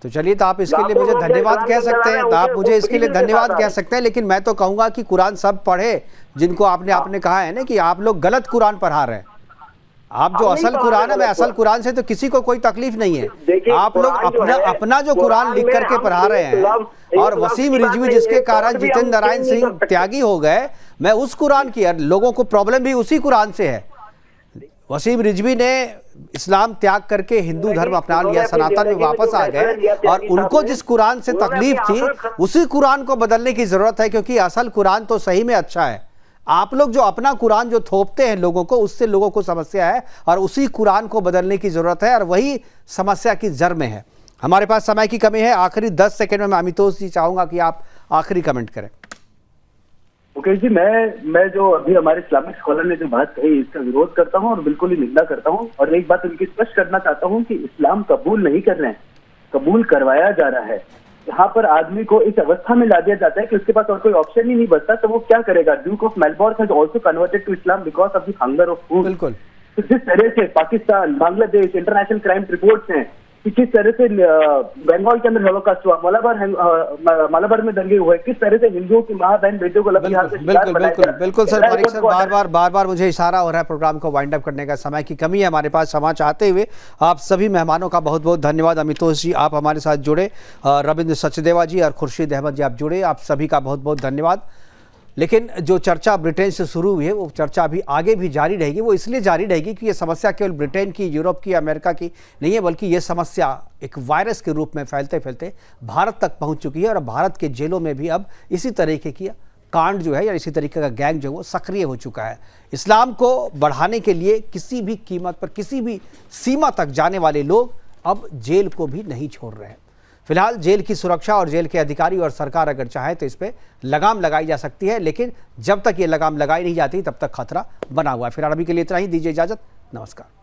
तो चलिए, तो आप इसके लिए मुझे धन्यवाद कह सकते हैं, तो आप मुझे इसके लिए धन्यवाद कह सकते हैं, लेकिन मैं तो कहूंगा कि कुरान सब पढ़े, जिनको आपने कहा है ना कि आप लोग गलत कुरान पढ़ा रहे हैं। आप जो असल कुरान है, मैं असल कुरान से तो किसी को कोई तकलीफ नहीं है। आप लोग अपना जो कुरान लिख करके पढ़ा रहे हैं, और वसीम रिजवी जिसके कारण जितेंद्र नारायण सिंह त्यागी हो गए, मैं उस कुरान की, लोगों को प्रॉब्लम भी उसी कुरान से है। वसीम रिजवी ने इस्लाम त्याग करके हिंदू धर्म अपना लिया, सनातन में वापस आ गए, और उनको जिस कुरान से तकलीफ थी उसी कुरान को बदलने की जरूरत है, क्योंकि असल कुरान तो सही में अच्छा है। आप लोग जो अपना कुरान जो थोपते हैं लोगों को, उससे लोगों को समस्या है, और उसी कुरान को बदलने की जरूरत है, और वही समस्या की जड़ में है। हमारे पास समय की कमी है, आखिरी 10 सेकंड में मैं अमितोष जी चाहूंगा कि आप आखिरी कमेंट करें। मुकेश जी, मैं जो अभी हमारे इस्लामिक स्कॉलर ने जो बात कही, इसका विरोध करता हूं और बिल्कुल ही निंदा करता हूं, और एक बात उनकी स्पष्ट करना चाहता हूं कि इस्लाम कबूल नहीं कर रहे हैं, कबूल करवाया जा रहा है। यहाँ पर आदमी को इस अवस्था में ला दिया जाता है कि उसके पास और कोई ऑप्शन ही नहीं बचता, तो वो क्या करेगा? Duke of Melbourne has also converted to इस्लाम because of the hunger of food. बिल्कुल। तो जिस तरह से Pakistan, Bangladesh, international crime reports हैं कि किस तरह से बंगाल के अंदर हॉलोकॉस्ट हुआ, मलाबार में दंगे हुए, किस तरह से हिंदुओं की माँ बहन बेटियों को लकड़ी हाथ से शिकार बनाया गया। बिल्कुल सर, पारिक सर, बार बार मुझे इशारा हो रहा है प्रोग्राम को वाइंड अप करने का, समय की कमी है हमारे पास। क्षमा चाहते हुए आप सभी मेहमानों का बहुत बहुत धन्यवाद। अमितोष जी, आप हमारे साथ जुड़े, रविंद्र सचदेवा जी और खुर्शीद अहमद जी आप जुड़े, आप सभी का बहुत बहुत धन्यवाद। लेकिन जो चर्चा ब्रिटेन से शुरू हुई है वो चर्चा अभी आगे भी जारी रहेगी। वो इसलिए जारी रहेगी कि ये समस्या केवल ब्रिटेन की, यूरोप की, अमेरिका की नहीं है, बल्कि ये समस्या एक वायरस के रूप में फैलते फैलते भारत तक पहुंच चुकी है और भारत के जेलों में भी अब इसी तरीके की कांड जो है या इसी तरीके का गैंग जो है वो सक्रिय हो चुका है। इस्लाम को बढ़ाने के लिए किसी भी कीमत पर, किसी भी सीमा तक जाने वाले लोग अब जेल को भी नहीं छोड़ रहे हैं। फिलहाल जेल की सुरक्षा और जेल के अधिकारी और सरकार अगर चाहे तो इस पर लगाम लगाई जा सकती है, लेकिन जब तक ये लगाम लगाई नहीं जाती तब तक खतरा बना हुआ है। फिलहाल अभी के लिए इतना ही, दीजिए इजाजत, नमस्कार।